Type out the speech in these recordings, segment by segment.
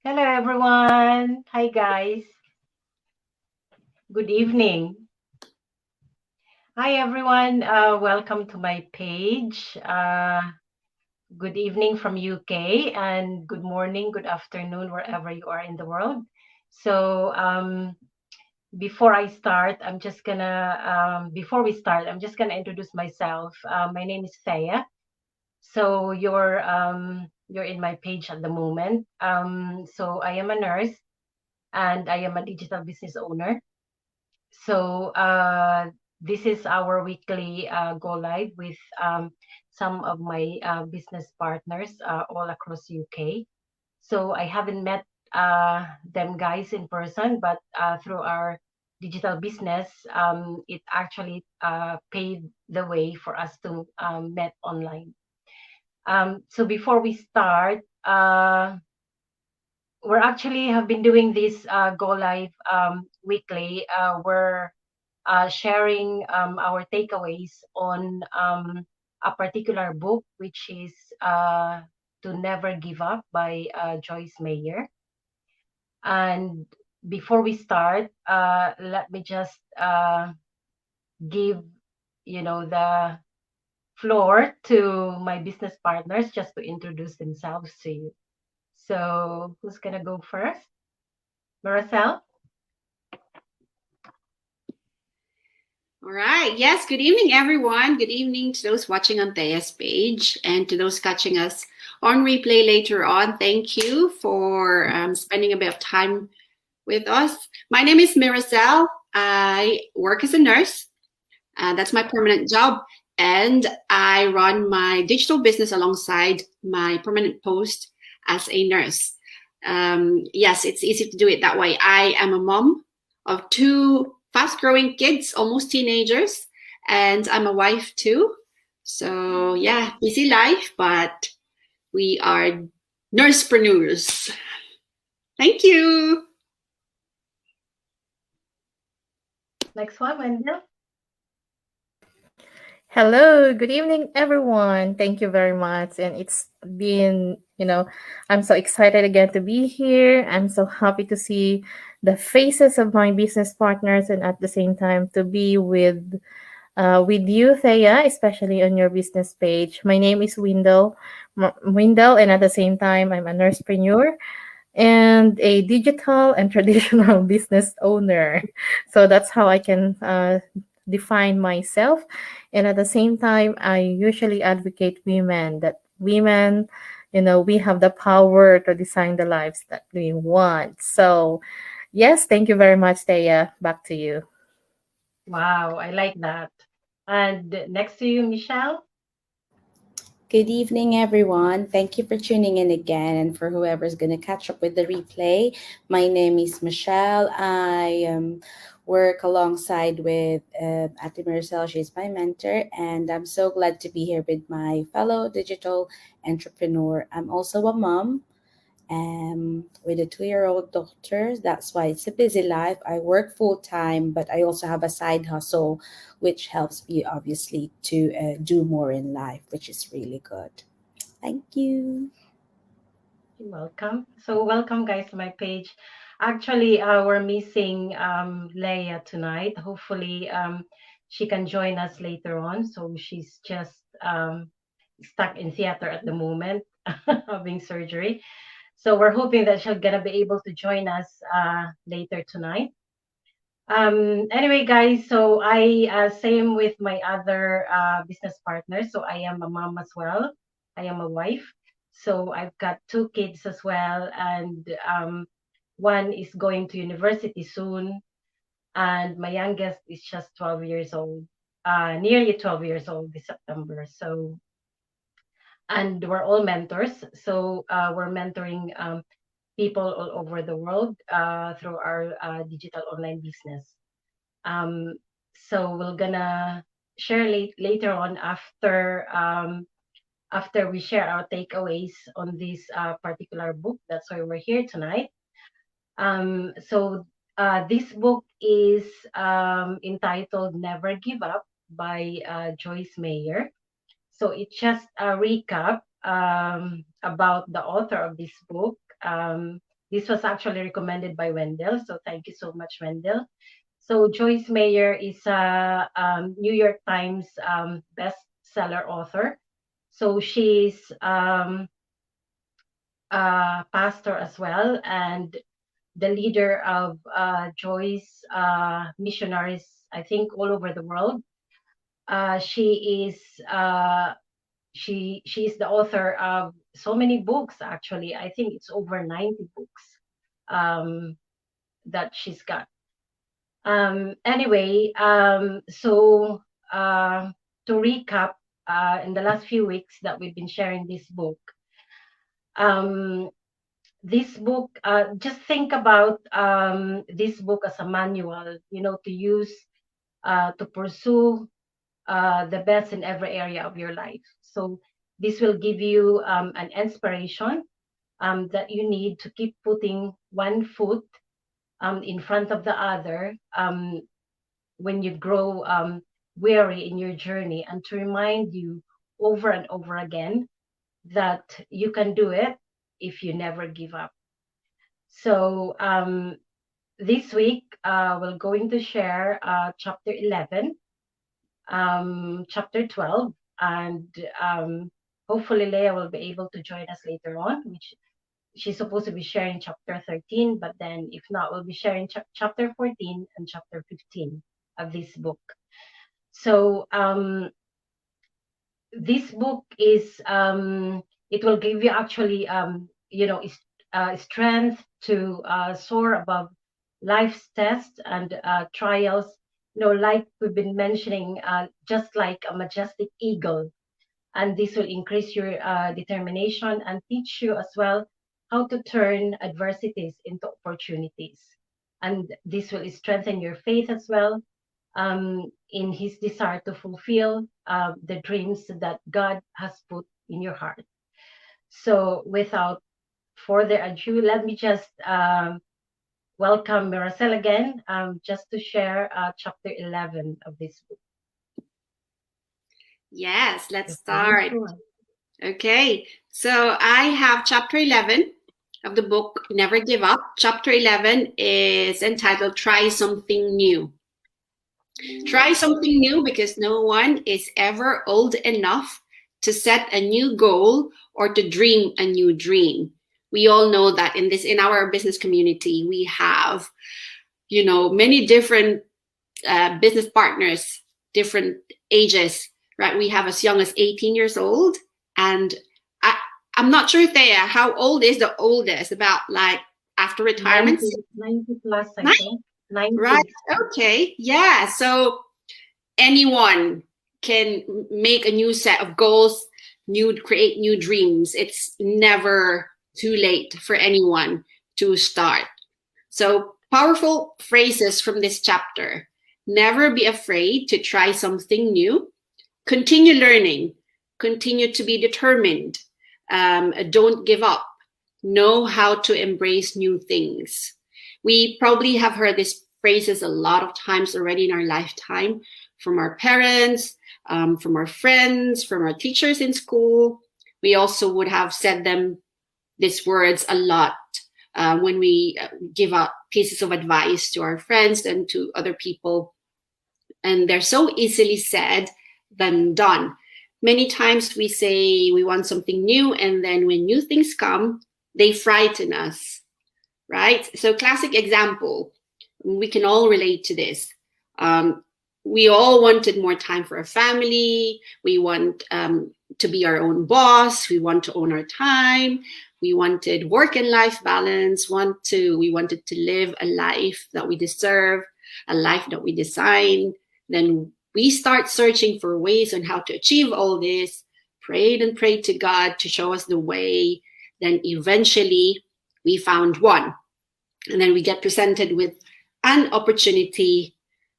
Hello, everyone. Hi, guys. Good evening. Hi, everyone. Welcome to my page. Good evening from UK, and good morning, good afternoon, wherever you are in the world. So, before I start, before we start, I'm just gonna introduce myself. My name is Thea. So you're in my page at the moment. So I am a nurse and I am a digital business owner. So this is our weekly go live with some of my business partners all across UK. So I haven't met them guys in person, but through our digital business, it actually paved the way for us to met online. So before we start, we're actually have been doing this go live weekly. We're sharing our takeaways on a particular book, which is To Never Give Up by Joyce Meyer. And before we start, let me just give, the floor to my business partners just to introduce themselves to you. So who's going to go first? Maricel? All right. Yes. Good evening, everyone. Good evening to those watching on Thea's page and to those catching us on replay later on. Thank you for spending a bit of time with us. My name is Miracel. I work as a nurse. That's my permanent job. And I run my digital business alongside my permanent post as a nurse. Yes, it's easy to do it that way. I am a mom of two fast growing kids, almost teenagers, and I'm a wife too. So, yeah, busy life, but we are nursepreneurs. Thank you. Next one, Wendell. Hello, good evening, everyone. Thank you very much. And it's been, I'm so excited again to be here. I'm so happy to see the faces of my business partners and at the same time to be with you, Thea, especially on your business page. My name is Windel, and at the same time, I'm a nursepreneur and a digital and traditional business owner. So that's how I can define myself. And at the same time, I usually advocate women that women, we have the power to design the lives that we want. So, yes, thank you very much, Thea. Back to you. Wow, I like that. And next to you, Michelle. Good evening, everyone. Thank you for tuning in again. And for whoever's going to catch up with the replay, my name is Michelle. I work alongside with Ate Maricel. She's my mentor. And I'm so glad to be here with my fellow digital entrepreneur. I'm also a mom with a 2-year-old daughter. That's why it's a busy life. I work full time, but I also have a side hustle, which helps me obviously to do more in life, which is really good. Thank you. You're welcome. So welcome, guys, to my page. Actually, we're missing Leia tonight. Hopefully, she can join us later on. So she's just stuck in theater at the moment, having surgery. So we're hoping that she'll gonna be able to join us later tonight. Anyway, guys, so I same with my other business partners. So I am a mom as well. I am a wife. So I've got two kids as well, and one is going to university soon, and my youngest is just 12 years old, nearly 12 years old this September. So, and we're all mentors. So we're mentoring people all over the world through our digital online business. So we're gonna share later on after we share our takeaways on this particular book. That's why we're here tonight. So this book is entitled Never Give Up by Joyce Meyer. So it's just a recap about the author of this book. This was actually recommended by Wendell, so thank you so much, Wendell. So Joyce Meyer is a New York Times bestseller author. So she's a pastor as well, and the leader of Joyce missionaries, I think, all over the world. She is she's the author of so many books. Actually, I think it's over 90 books that she's got. Anyway, so to recap, in the last few weeks that we've been sharing this book, um, just think about this book as a manual, to use to pursue the best in every area of your life. So this will give you an inspiration that you need to keep putting one foot in front of the other when you grow weary in your journey, and to remind you over and over again that you can do it if you never give up. So this week we're going to share chapter 11, chapter 12, and hopefully Leah will be able to join us later on, which she's supposed to be sharing chapter 13, but then if not, we'll be sharing chapter 14 and chapter 15 of this book. So this book is, it will give you actually, strength to soar above life's tests and trials, like we've been mentioning, just like a majestic eagle. And this will increase your determination and teach you as well how to turn adversities into opportunities. And this will strengthen your faith as well in his desire to fulfill the dreams that God has put in your heart. So without further ado, let me just welcome Marcel again, just to share chapter 11 of this book. Yes, let's start. Okay, so I have chapter 11 of the book, Never Give Up. Chapter 11 is entitled Try Something New. Try something new because no one is ever old enough to set a new goal or to dream a new dream. We all know that in our business community, we have, many different business partners, different ages, right? We have as young as 18 years old. And I'm not sure, Thea, how old is the oldest? About like after retirement? 90 plus, I think. 90. Right. Okay. Yeah. So anyone can make a new set of goals, create new dreams. It's never too late for anyone to start. So powerful phrases from this chapter. Never be afraid to try something new. Continue learning. Continue to be determined. Don't give up. Know how to embrace new things. We probably have heard these phrases a lot of times already in our lifetime from our parents, from our friends, from our teachers in school. We also would have said these words a lot when we give out pieces of advice to our friends and to other people. And they're so easily said than done. Many times we say we want something new, and then when new things come, they frighten us, right? So classic example, we can all relate to this. We all wanted more time for our family. We want to be our own boss. We want to own our time. We wanted work and life balance. We wanted to live a life that we deserve, a life that we design. Then we start searching for ways on how to achieve all this, prayed and prayed to God to show us the way. Then eventually we found one. And then we get presented with an opportunity.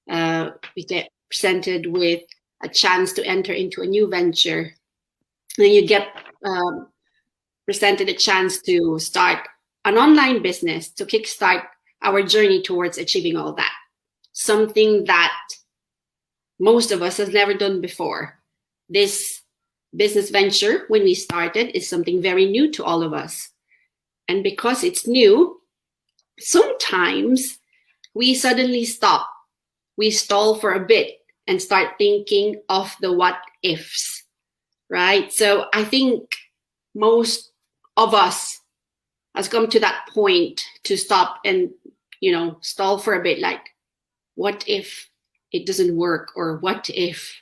We get presented with a chance to enter into a new venture. And then you get presented a chance to start an online business to kickstart our journey towards achieving all that. Something that most of us have never done before. This business venture, when we started, is something very new to all of us. And because it's new, sometimes we suddenly stop, we stall for a bit and start thinking of the what ifs, right? So I think most of us has come to that point to stop and, stall for a bit, like, what if it doesn't work, or what if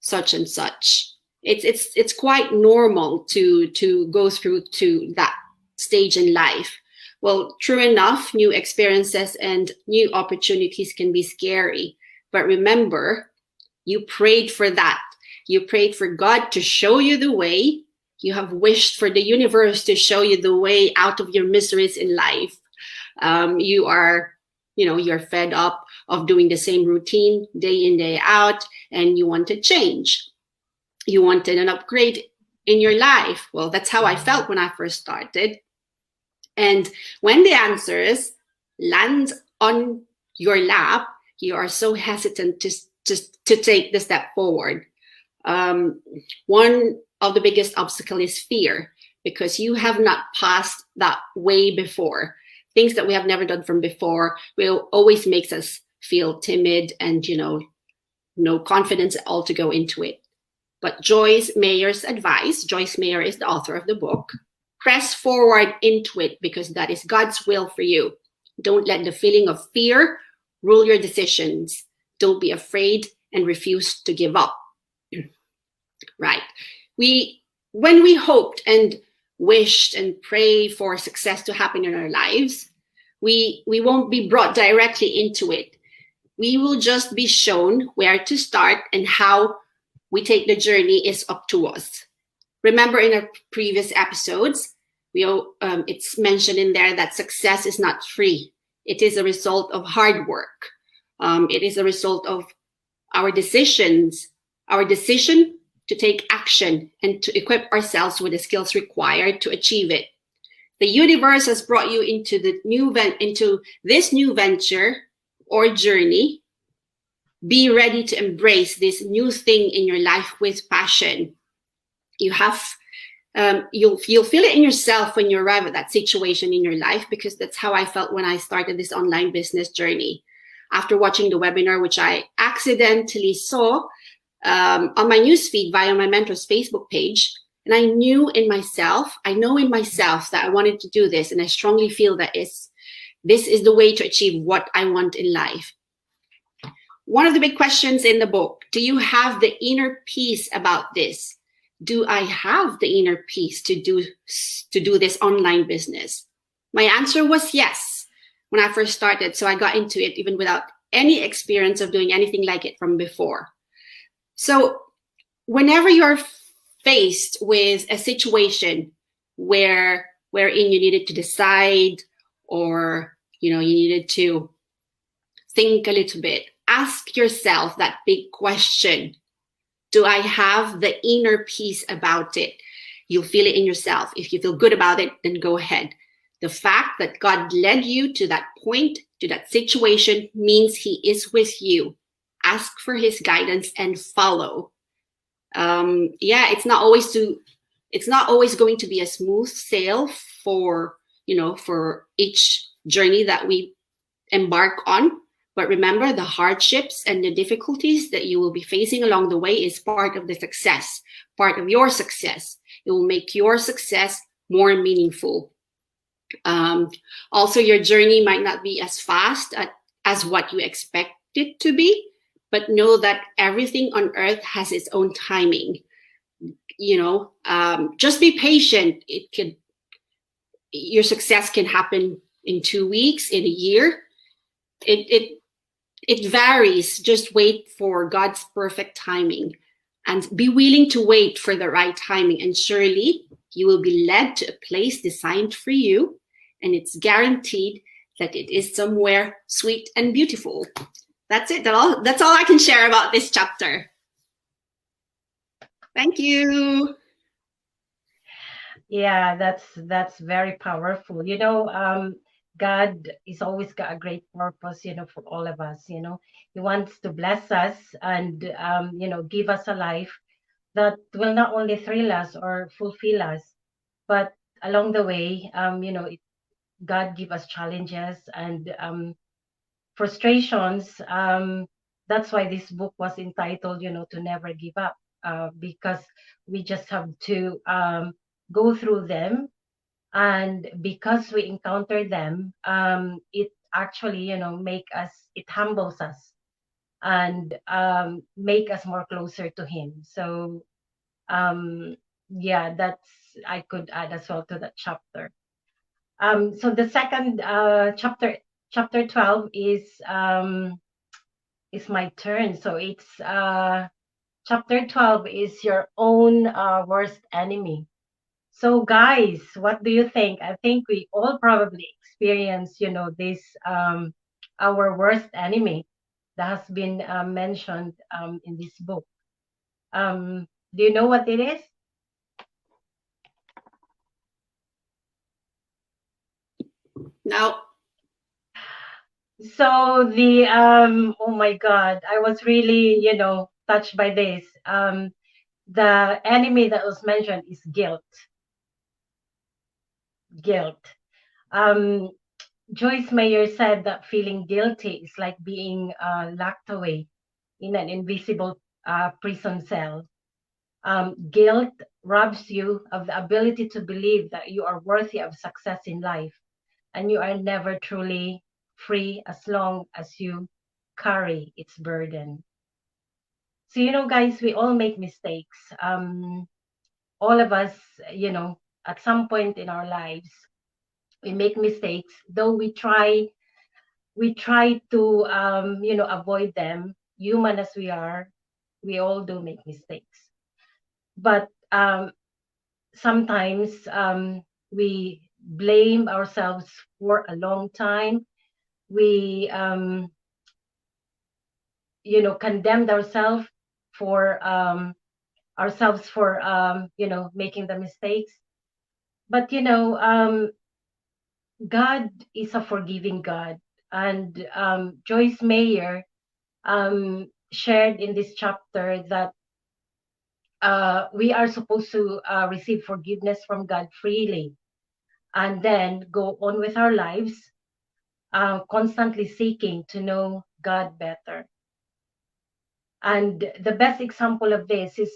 such and such. It's quite normal to go through to that stage in life. Well, true enough, new experiences and new opportunities can be scary, but remember, you prayed for that. You prayed for God to show you the way. You have wished for the universe to show you the way out of your miseries in life. You're fed up of doing the same routine day in, day out, and you want to change. You wanted an upgrade in your life. Well, that's how I felt when I first started. And when the answers land on your lap, you are so hesitant to take the step forward. One of the biggest obstacles is fear, because you have not passed that way before. Things that we have never done from before will always makes us feel timid and, no confidence at all to go into it. But Joyce Meyer's advice, Joyce Meyer is the author of the book, press forward into it, because that is God's will for you. Don't let the feeling of fear rule your decisions. Don't be afraid and refuse to give up. Right. When we hoped and wished and prayed for success to happen in our lives, we won't be brought directly into it. We will just be shown where to start, and how we take the journey is up to us. Remember, in our previous episodes, it's mentioned in there that success is not free. It is a result of hard work. It is a result of our decisions, our decision to take action and to equip ourselves with the skills required to achieve it. The universe has brought you into this new venture or journey. Be ready to embrace this new thing in your life with passion. You'll feel it in yourself when you arrive at that situation in your life, because that's how I felt when I started this online business journey. After watching the webinar, which I accidentally saw on my newsfeed via my mentor's Facebook page, and I know in myself that I wanted to do this, and I strongly feel that this is the way to achieve what I want in life. One of the big questions in the book: do you have the inner peace about this? Do I have the inner peace to do this online business? My answer was yes when I first started. So I got into it even without any experience of doing anything like it from before. So whenever you're faced with a situation wherein you needed to decide, or you needed to think a little bit, ask yourself that big question: do I have the inner peace about it? You'll feel it in yourself. If you feel good about it, then go ahead. The fact that God led you to that point, to that situation, means He is with you. Ask for His guidance and follow. It's not always going to be a smooth sail for each journey that we embark on. But remember, the hardships and the difficulties that you will be facing along the way is part of the success, part of your success. It will make your success more meaningful. Also, your journey might not be as fast as what you expect it to be, but know that everything on earth has its own timing. Just be patient. Your success can happen in 2 weeks, in a year. It varies. Just wait for God's perfect timing, and be willing to wait for the right timing. And surely you will be led to a place designed for you, and it's guaranteed that it is somewhere sweet and beautiful. That's it. That's all I can share about this chapter. Thank you. Yeah, that's very powerful. God is always got a great purpose, for all of us. He wants to bless us and, give us a life that will not only thrill us or fulfill us, but along the way, God give us challenges and frustrations. That's why this book was entitled, to never give up, because we just have to go through them. And because we encounter them, it actually, it humbles us and make us more closer to Him. So, um, yeah, that's, I could add as well to that chapter. So the second chapter 12 is my turn. So it's chapter 12 is your own worst enemy. So guys, what do you think? I think we all probably experience, this our worst enemy that has been mentioned in this book. Do you know what it is? Now, So the oh my God, I was really, touched by this. The enemy that was mentioned is guilt. Guilt. Um, Joyce Meyer said that feeling guilty is like being locked away in an invisible prison cell. Guilt robs you of the ability to believe that you are worthy of success in life, and you are never truly free as long as you carry its burden. So, guys, we all make mistakes. All of us, at some point in our lives, we make mistakes, though we try to, avoid them. Human as we are, we all do make mistakes. But sometimes we blame ourselves for a long time. We, condemned ourselves for making the mistakes. But God is a forgiving God. And Joyce Meyer shared in this chapter that we are supposed to receive forgiveness from God freely and then go on with our lives, constantly seeking to know God better. And the best example of this is,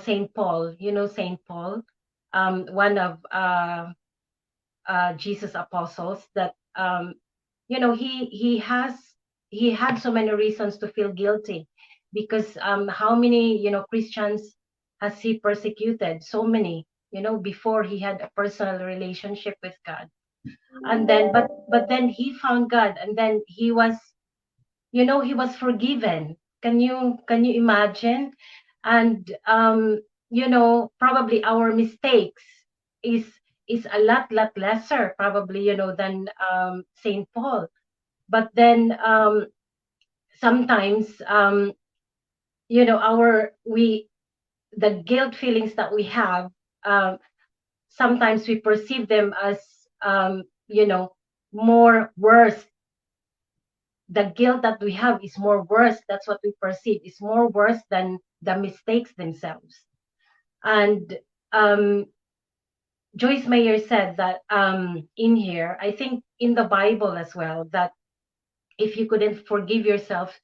Saint Paul. Saint Paul, one of Jesus' apostles. That he had so many reasons to feel guilty, because how many Christians has he persecuted? So many, before he had a personal relationship with God. And then, but then he found God, and then he was forgiven. Can you imagine? And probably our mistakes is is a lot lesser, probably, than Saint Paul. But then sometimes, our we the guilt feelings that we have, um, sometimes we perceive them as, more worse. The guilt that we have is more worse. That's what we perceive is more worse than the mistakes themselves. And Joyce Meyer said that, in here, I think in the Bible as well, that if you couldn't forgive yourself,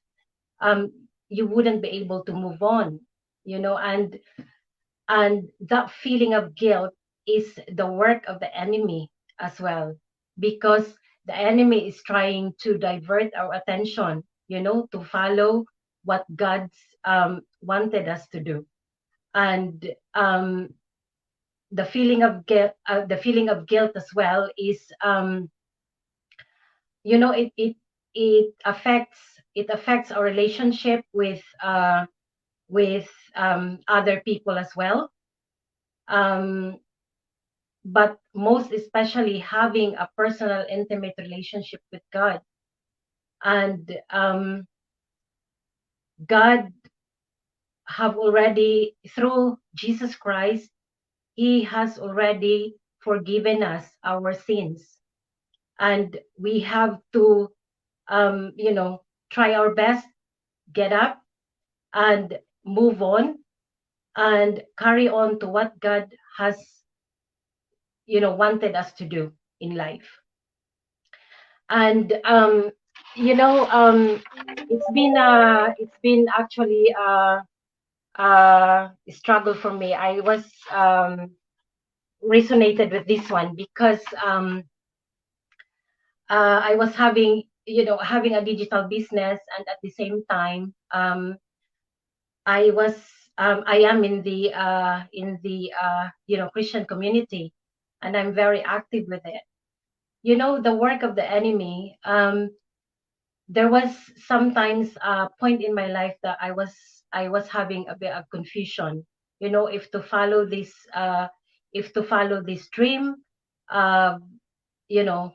um, you wouldn't be able to move on. And that feeling of guilt is the work of the enemy as well, because the enemy is trying to divert our attention, to follow what God's wanted us to do. And the feeling of guilt as well is, it affects our relationship with other people as well. um, but most especially having a personal, intimate relationship with God. And God have already, through Jesus Christ, He has already forgiven us our sins. And we have to, try our best, get up and move on and carry on to what God has, wanted us to do in life. And it's been actually a struggle for me. I was resonated with this one because I was having a digital business, and at the same time, I was I am in the Christian community, and I'm very active with it. The work of the enemy. There was sometimes a point in my life that I was having a bit of confusion. If to follow this dream, uh, you know,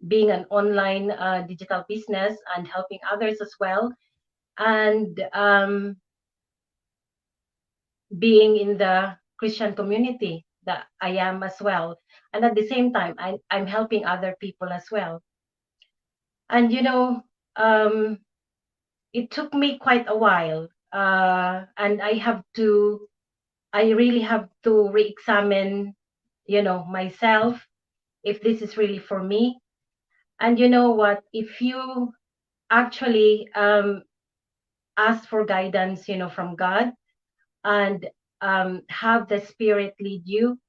being an online digital business and helping others as well, and being in the Christian community that I am as well. And at the same time, I'm helping other people as well. And um, it took me quite a while, and I really have to re-examine, myself, if this is really for me. And you know what? If you actually ask for guidance, from God, and have the Spirit lead you,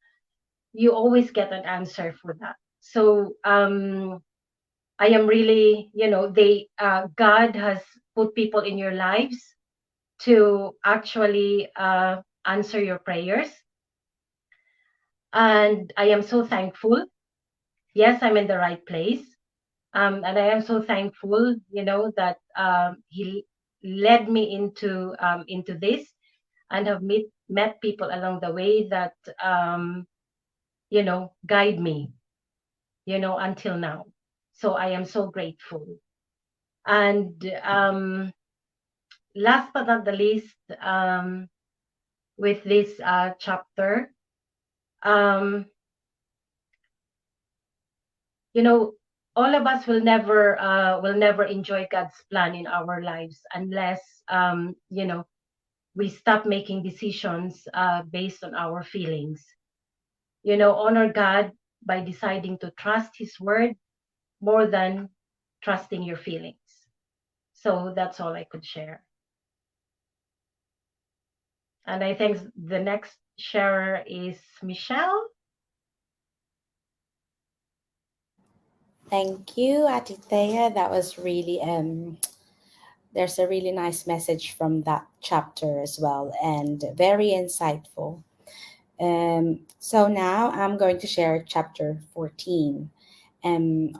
you always get an answer for that. So I am really, God has put people in your lives to actually answer your prayers. And I am so thankful. Yes, I'm in the right place. And I am so thankful, that He led me into this, and have met people along the way that, guide me, until now. So I am so grateful. And last but not the least, with this chapter, um, you know, all of us will never enjoy God's plan in our lives unless we stop making decisions based on our feelings. Honor God by deciding to trust His word more than trusting your feelings. So that's all I could share. And I think the next sharer is Michelle. Thank you, Atithea. That was really there's a really nice message from that chapter as well, and very insightful. So now I'm going to share chapter 14. Um,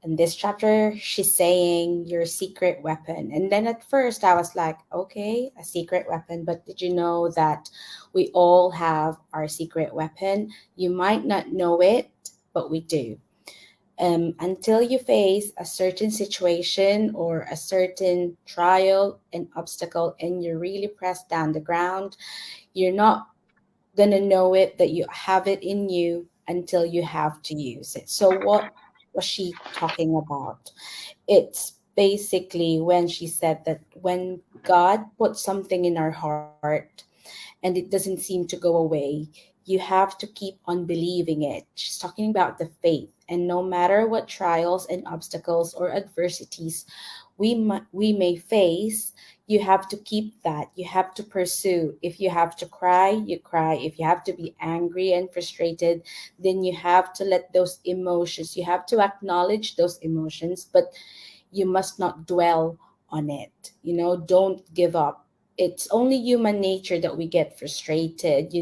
in this chapter, she's saying your secret weapon. And then at first I was like, okay, a secret weapon. But did you know that we all have our secret weapon? You might not know it, but we do. Until you face a certain situation or a certain trial and obstacle and you're really pressed down the ground, you're not gonna know it that you have it in you until you have to use it. So what was she talking about? It's basically when she said that when God puts something in our heart and it doesn't seem to go away, you have to keep on believing it. She's talking about the faith. And no matter what trials and obstacles or adversities we may face, you have to keep that. You have to pursue. If you have to cry, you cry. If you have to be angry and frustrated, then you have to let those emotions, you have to acknowledge those emotions, but you must not dwell on it. Don't give up. It's only human nature that we get frustrated.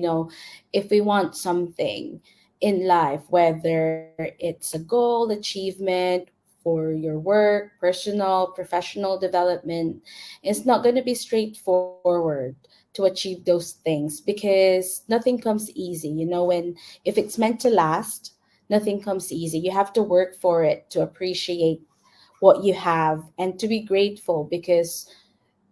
If we want something in life, whether it's a goal, achievement, for your work, personal, professional development, it's not going to be straightforward to achieve those things because nothing comes easy. If it's meant to last, nothing comes easy. You have to work for it to appreciate what you have and to be grateful because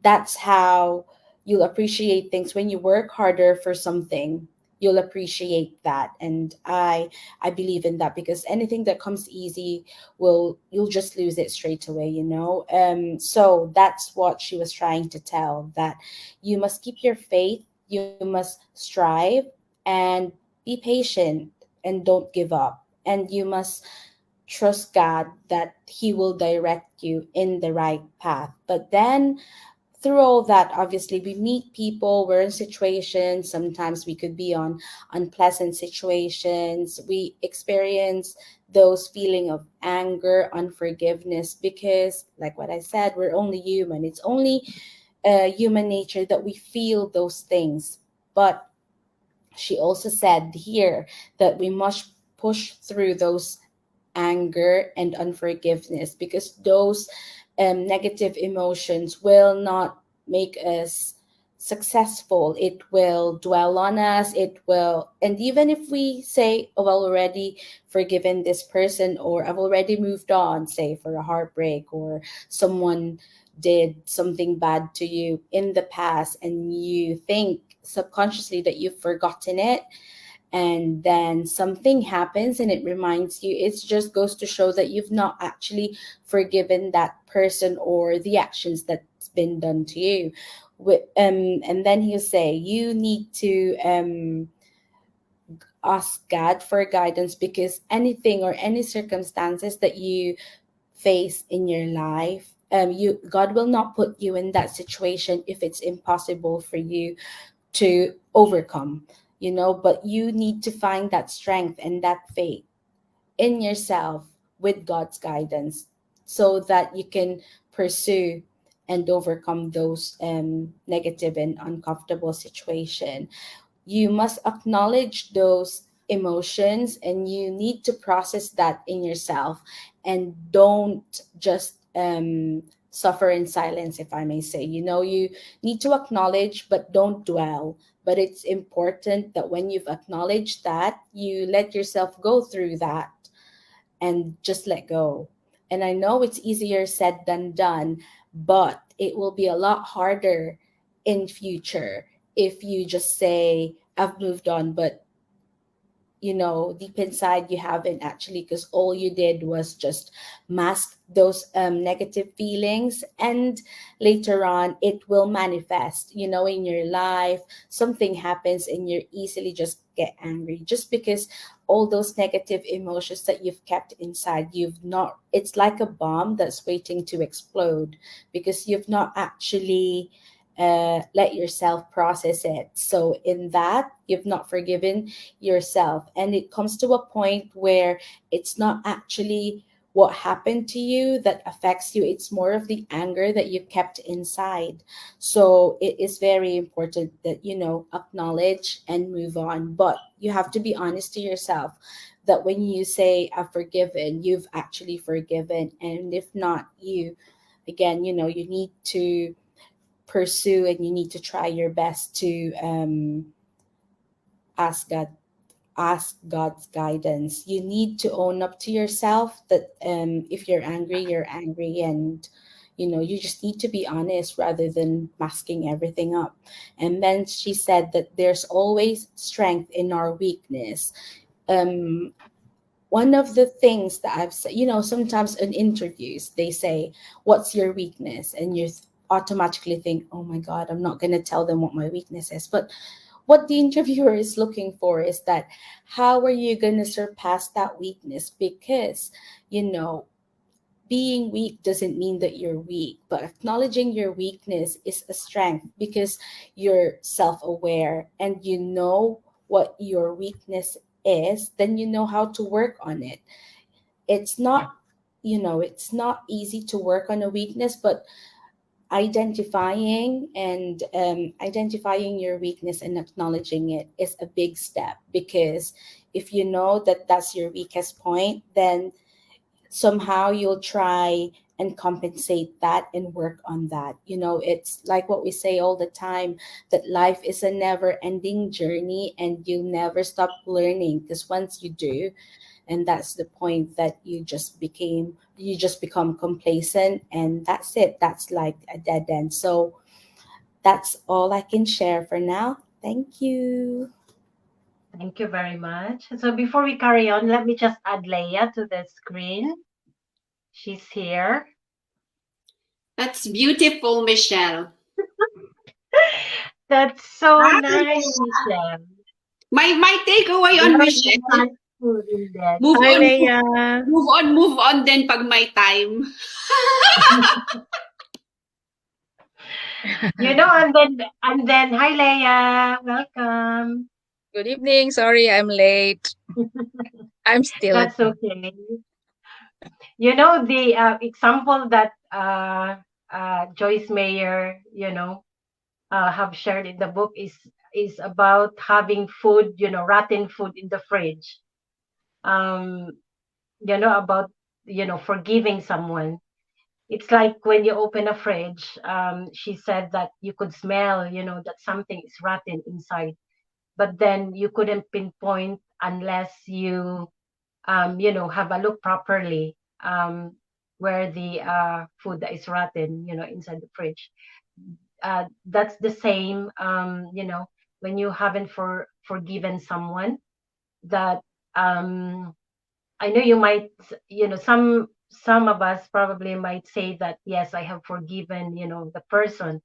that's how you'll appreciate things. When you work harder for something, you'll appreciate that. And I believe in that because anything that comes easy, you'll just lose it straight away. So that's what she was trying to tell, that you must keep your faith, you must strive and be patient. and don't give up. And you must trust God that He will direct you in the right path. But then through all that, obviously we meet people, we're in situations, sometimes we could be on unpleasant situations, we experience those feeling of anger, unforgiveness, because like what I said, we're only human. It's only human nature that we feel those things. But she also said here that we must push through those anger and unforgiveness, because those negative emotions will not make us successful. It will dwell on us. It will, and even if we say, oh, I've already forgiven this person, or I've already moved on, say for a heartbreak, or someone did something bad to you in the past, and you think subconsciously that you've forgotten it, and then something happens and it reminds you, it just goes to show that you've not actually forgiven that person or the actions that's been done to you. And then he'll say you need to ask God for guidance, because anything or any circumstances that you face in your life, you God will not put you in that situation if it's impossible for you to overcome, but you need to find that strength and that faith in yourself with God's guidance, so that you can pursue and overcome those negative and uncomfortable situation. You must acknowledge those emotions, and you need to process that in yourself, and don't just suffer in silence, if I may say. You need to acknowledge but don't dwell. But it's important that when you've acknowledged that, you let yourself go through that and just let go. And I know it's easier said than done, but it will be a lot harder in future if you just say, I've moved on, but deep inside you haven't actually, because all you did was just mask those negative feelings, and later on it will manifest in your life. Something happens and you easily just get angry, just because all those negative emotions that you've kept inside, you've not it's like a bomb that's waiting to explode, because you've not actually let yourself process it. So in that, you've not forgiven yourself, and it comes to a point where it's not actually what happened to you that affects you, it's more of the anger that you kept inside. So it is very important that acknowledge and move on, but you have to be honest to yourself that when you say I've forgiven, you've actually forgiven. And if not, you again, you need to pursue, and you need to try your best to ask God ask God's guidance. You need to own up to yourself that if you're angry, you're angry, and you just need to be honest rather than masking everything up. And then she said that there's always strength in our weakness. Um, One of the things that I've said, sometimes in interviews they say, "What's your weakness?" And you automatically think, "Oh my God, I'm not going to tell them what my weakness is." But what the interviewer is looking for is that, how are you going to surpass that weakness? Because, you know, being weak doesn't mean that you're weak, but acknowledging your weakness is a strength, because you're self aware and you know what your weakness is, then you know how to work on it. It's not, it's not easy to work on a weakness, but identifying your weakness and acknowledging it is a big step, because if you know that that's your weakest point, then somehow you'll try and compensate that and work on that. It's like what we say all the time, that life is a never ending journey and you'll never stop learning, because once you do, and that's the point that you just become complacent, and that's it, that's like a dead end. So that's all I can share for now. Thank you. Thank you very much. So before we carry on, let me just add Leia to the screen. She's here. That's beautiful, Michelle. That's so Hi. nice, Michelle. My takeaway on Very Michelle. nice. Food indeed. Move Hi, on, Leia. move on then pag may time. And then hi Leia, welcome. Good evening. Sorry, I'm late. I'm still at That's okay. The example that Joyce Meyer, have shared in the book is about having food, rotten food in the fridge. Um, about forgiving someone. It's like when you open a fridge. She said that you could smell, that something is rotten inside, but then you couldn't pinpoint unless you have a look properly, where the food that is rotten, inside the fridge. That's the same, when you haven't forgiven someone that, I know you might, some of us probably might say that, yes, I have forgiven, the person,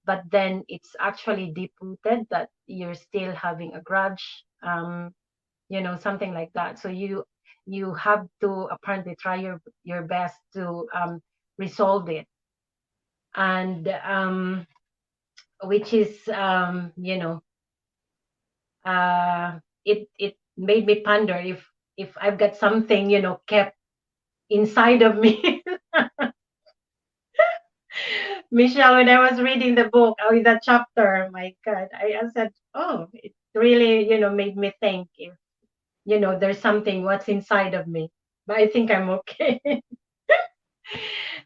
but then it's actually deep rooted that you're still having a grudge, something like that. So you have to apparently try your best to resolve it, and which is, it made me ponder if I've got something, kept inside of me. Michelle, when I was reading the book, oh, that chapter, my God, I said, oh, it really, made me think if, there's something what's inside of me. But I think I'm okay.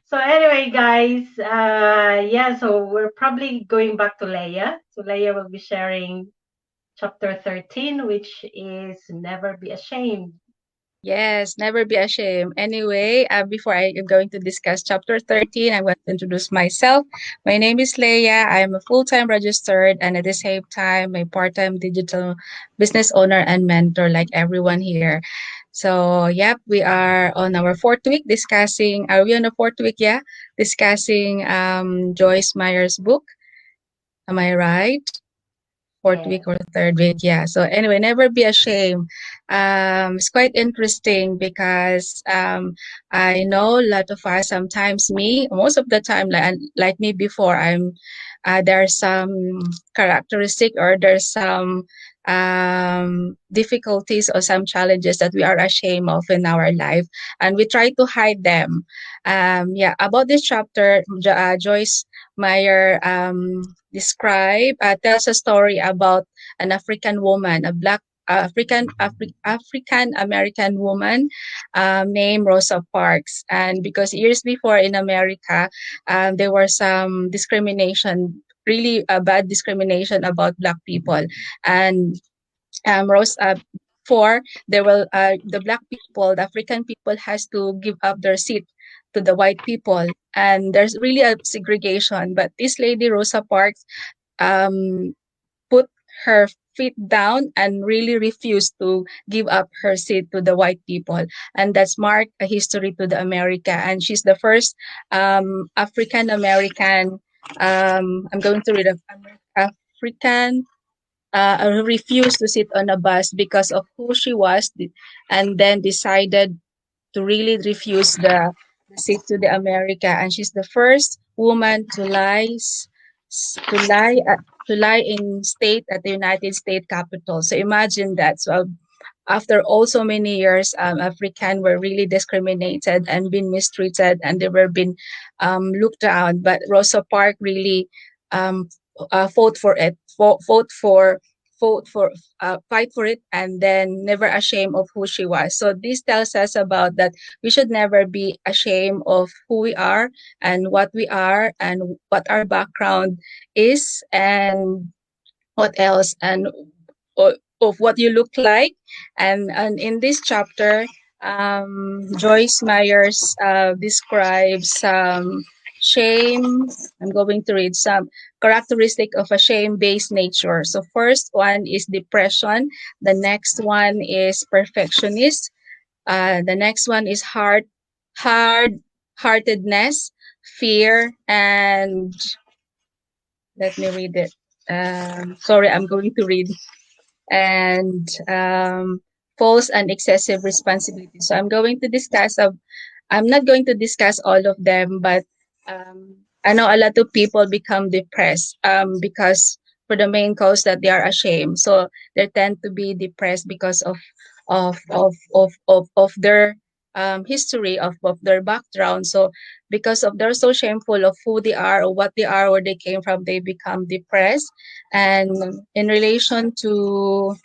So anyway, guys, yeah, so we're probably going back to Leia. So Leia will be sharing chapter 13, which is Never Be Ashamed. Yes, never be ashamed. Anyway, before I am going to discuss chapter 13, I want to introduce myself. My name is Leia. I am a full-time registered and at the same time a part-time digital business owner and mentor like everyone here. So, yep, we are on our fourth week discussing, are we on the fourth week? Yeah, discussing Joyce Meyer's book. Am I right? Fourth Yeah. week or third week, yeah. So anyway, never be ashamed. It's quite interesting because I know a lot of us, sometimes me, most of the time, like me before, there's some characteristic or there's some difficulties or some challenges that we are ashamed of in our life, and we try to hide them. Yeah, about this chapter, Joyce Meyer tells a story about an African woman, a black African American woman named Rosa Parks. And because years before in America, there was some discrimination, really bad discrimination about black people. And for there will the black people, the African people has to give up their seat to the white people, and there's really a segregation. But this lady Rosa Parks um, put her feet down and really refused to give up her seat to the white people, and that's marked a history to the America. And she's the first African American. I'm going to read African refused to sit on a bus because of who she was, and then decided to really refuse the seat to the America. And she's the first woman to lie to lie in state at the United States Capitol. So imagine that. So after also many years, African were really discriminated and been mistreated, and they were being looked down. But Rosa Parks really um, fought for it, fought for fight for it, and then never ashamed of who she was. So this tells us about that we should never be ashamed of who we are and what we are and what our background is and what else and of what you look like. And in this chapter, Joyce Myers describes shame. I'm going to read some characteristic of a shame-based nature. So first one is depression. The next one is perfectionist. The next one is hard-heartedness, fear, and let me read it. Sorry, I'm going to read. And false and excessive responsibility. So I'm not going to discuss all of them, but I know a lot of people become depressed because for the main cause that they are ashamed. So they tend to be depressed because of their history of their background. So because of they're so shameful of who they are or what they are, where they came from, they become depressed. And in relation to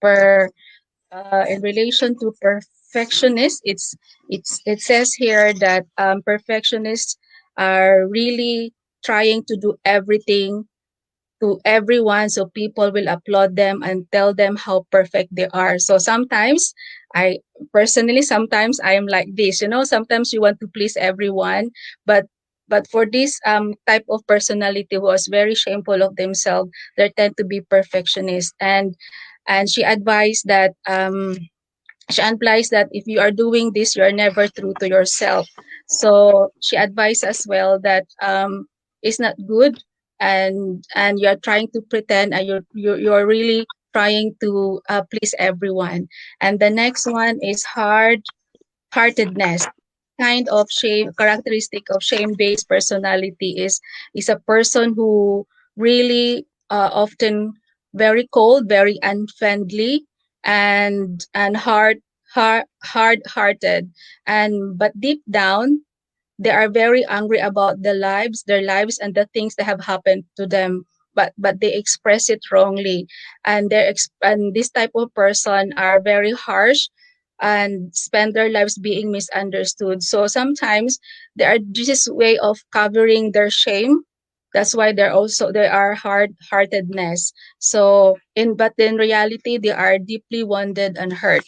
per in relation to perfectionists, it says here that perfectionists are really trying to do everything to everyone so people will applaud them and tell them how perfect they are. So sometimes I personally, sometimes I am like this, sometimes you want to please everyone, but for this type of personality who is very shameful of themselves, they tend to be perfectionist. And she implies that if you are doing this, you are never true to yourself. So she advised as well that it's not good, and you're trying to pretend, and you're really trying to please everyone. And the next one is heartedness. Kind of shame characteristic of shame-based personality is a person who really often very cold, very unfriendly, and hard-hearted, and but deep down they are very angry about their lives, and the things that have happened to them. But they express it wrongly, and this type of person are very harsh and spend their lives being misunderstood. So sometimes this is way of covering their shame. That's why they are hard-heartedness. So in reality they are deeply wounded and hurt.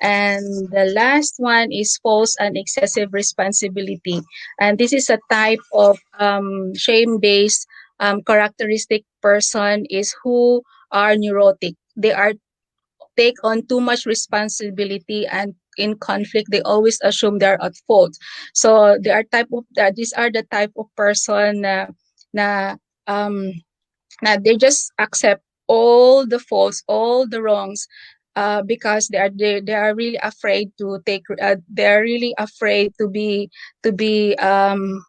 And the last one is false and excessive responsibility. And this is a type of shame-based characteristic person is who are neurotic. They are take on too much responsibility, and in conflict they always assume they're at fault. So they are type of these are the type of person na um they just accept all the faults, all the wrongs, because they are really afraid to take they are really afraid to be um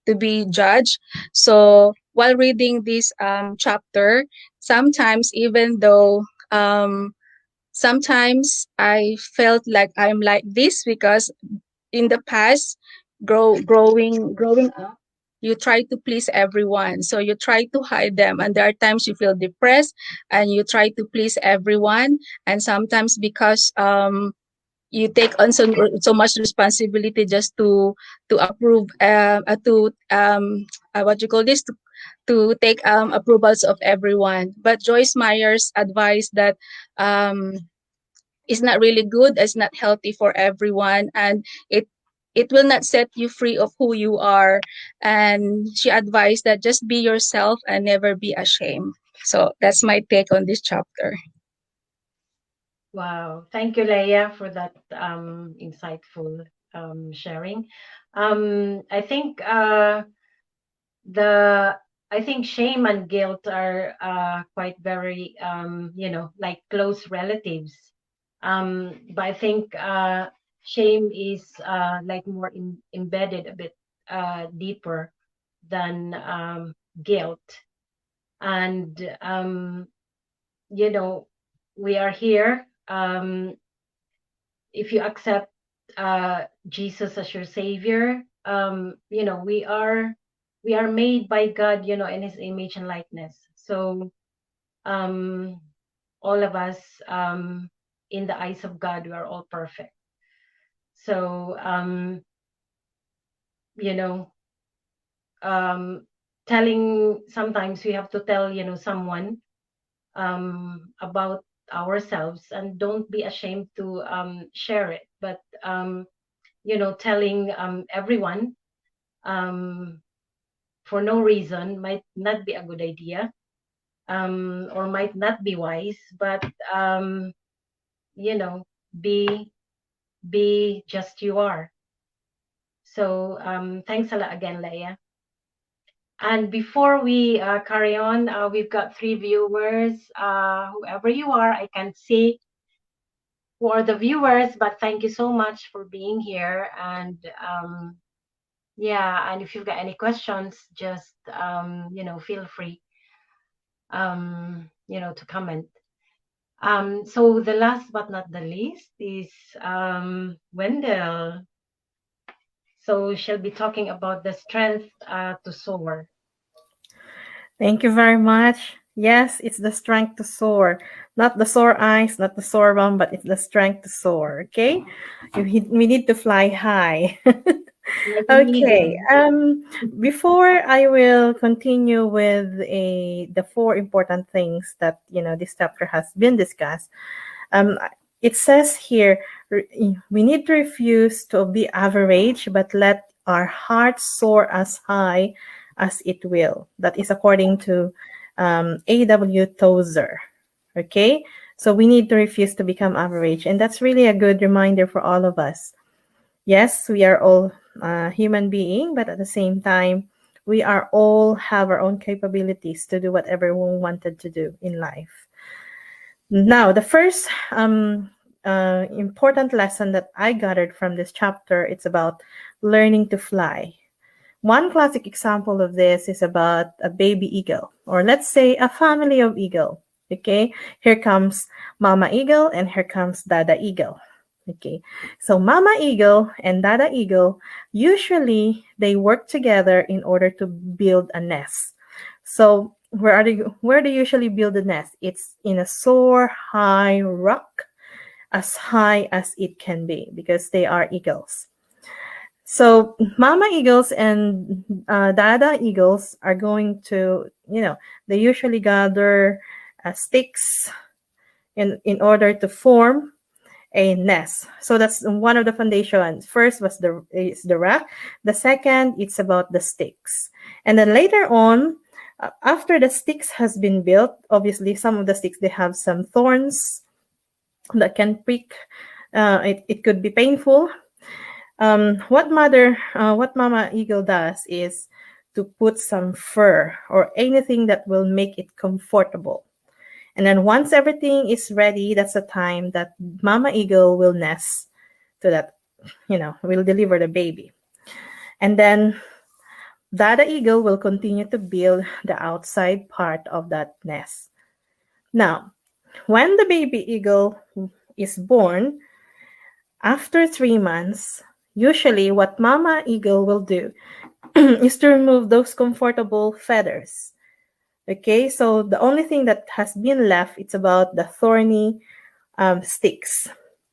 to be judged. So while reading this chapter, sometimes even though sometimes I felt like I'm like this because in the past, growing up, you try to please everyone. So you try to hide them, and there are times you feel depressed, and you try to please everyone. And sometimes because you take on so much responsibility just to approve to what you call this to take approvals of everyone. But Joyce Meyer's advice that um, is not really good, it's not healthy for everyone, and it will not set you free of who you are. And she advised that just be yourself and never be ashamed. So that's my take on this chapter. Wow. Thank you, Leia, for that insightful sharing. I think the I think shame and guilt are quite very like close relatives. But I think shame is like more embedded a bit deeper than guilt. And you know, we are here. If you accept Jesus as your savior, we are made by God, in His image and likeness. So um, all of us, in the eyes of God, we are all perfect. So you know, um, telling sometimes we have to tell someone about ourselves, and don't be ashamed to share it. But telling everyone um, for no reason might not be a good idea, or might not be wise. But you know be just you are. So thanks a lot again, Leia. And before we carry on, we've got 3 viewers. Whoever you are, I can see who are the viewers, but thank you so much for being here. And yeah, and if you've got any questions, just feel free to comment. So the last but not the least is Wendell. So she'll be talking about the strength to soar. Thank you very much. Yes, it's the strength to soar. Not the sore eyes, not the sore bum, but it's the strength to soar. Okay? We need to fly high. Like an Okay. eagle. Before I will continue with the four important things that this chapter has been discussed. Um, it says here we need to refuse to be average, but let our hearts soar as high as it will. That is according to A.W. Tozer. Okay, so we need to refuse to become average, and that's really a good reminder for all of us. Yes, we are all human being, but at the same time, we are all have our own capabilities to do whatever we wanted to do in life. Now, the first important lesson that I gathered from this chapter, it's about learning to fly. One classic example of this is about a baby eagle, or let's say a family of eagle. Okay, here comes Mama Eagle and here comes Dada Eagle. Okay, so Mama Eagle and Dada Eagle, usually they work together in order to build a nest. So where they usually build a nest? It's in a soar high rock, as high as it can be, because they are eagles. So Mama Eagles and Dada Eagles are going to, they usually gather sticks in order to form a nest. So that's one of the foundations. First was the rock. The second, it's about the sticks. And then later on, after the sticks has been built, obviously some of the sticks, they have some thorns that can prick. It could be painful. What Mama Eagle does is to put some fur or anything that will make it comfortable. And then once everything is ready, that's the time that Mama Eagle will nest so that, will deliver the baby. And then Dada Eagle will continue to build the outside part of that nest. Now, when the baby eagle is born, after 3 months, usually what Mama Eagle will do is to remove those comfortable feathers. Okay, so the only thing that has been left, it's about the thorny sticks.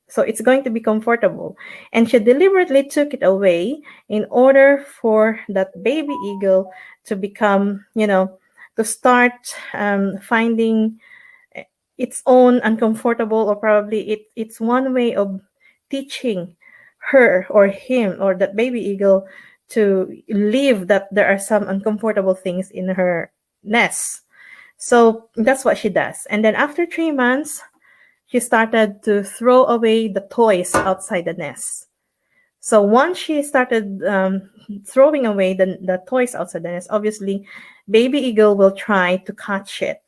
So it's going to be comfortable. And she deliberately took it away in order for that baby eagle to become, to start finding its own uncomfortable, or probably it's one way of teaching her or him or that baby eagle to live that there are some uncomfortable things in her nest. So that's what she does. And then after 3 months, she started to throw away the toys outside the nest. So once she started throwing away the toys outside the nest, obviously, baby eagle will try to catch it.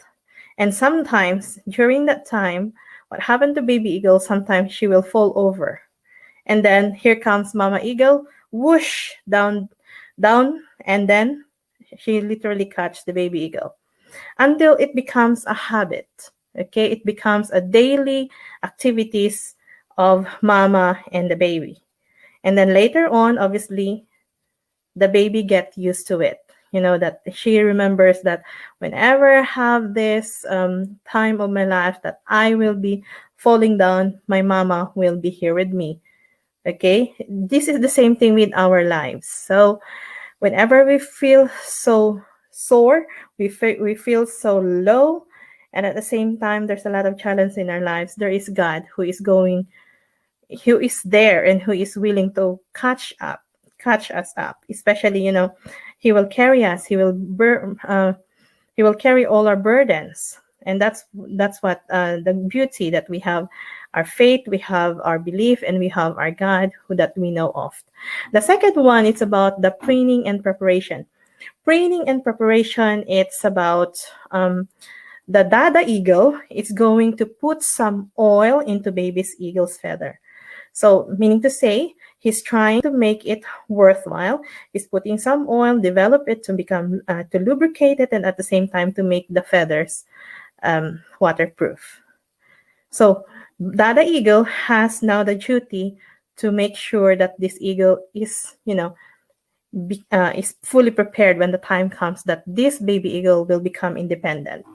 And sometimes during that time, what happened to baby eagle, sometimes she will fall over. And then here comes Mama Eagle, whoosh, down, and then she literally catch the baby eagle until it becomes a habit. Okay, it becomes a daily activities of Mama and the baby. And then later on, obviously, the baby get used to it. That she remembers that whenever I have this time of my life that I will be falling down, my mama will be here with me. Okay, this is the same thing with our lives. So whenever we feel so sore, we feel so low, and at the same time there's a lot of challenge in our lives, there is God who is there and who is willing to catch us up. Especially, he will carry us, he will carry all our burdens. And that's what the beauty that we have our faith, we have our belief, and we have our God who that we know of. The second one, it's about the training and preparation. Training and preparation, it's about the Dada eagle is going to put some oil into baby's eagle's feather. So, meaning to say, he's trying to make it worthwhile. He's putting some oil, develop it to become, to lubricate it, and at the same time to make the feathers waterproof. So, Dada eagle has now the duty to make sure that this eagle is, is fully prepared when the time comes that this baby eagle will become independent.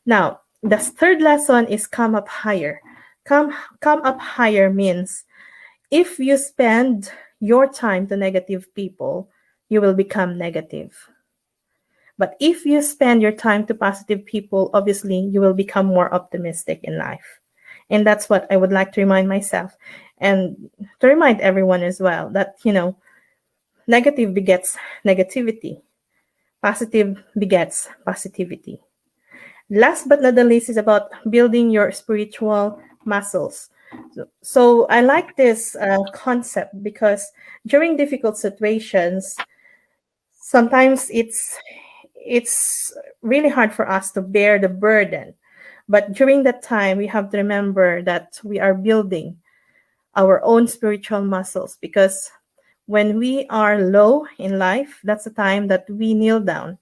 Now, the third lesson is come up higher. Come up higher means if you spend your time to negative people, you will become negative. But if you spend your time to positive people, obviously you will become more optimistic in life. And that's what I would like to remind myself and to remind everyone as well that, negative begets negativity. Positive begets positivity. Last but not the least is about building your spiritual muscles. So I like this concept because during difficult situations, sometimes it's really hard for us to bear the burden. But during that time, we have to remember that we are building our own spiritual muscles because when we are low in life, that's the time that we kneel down.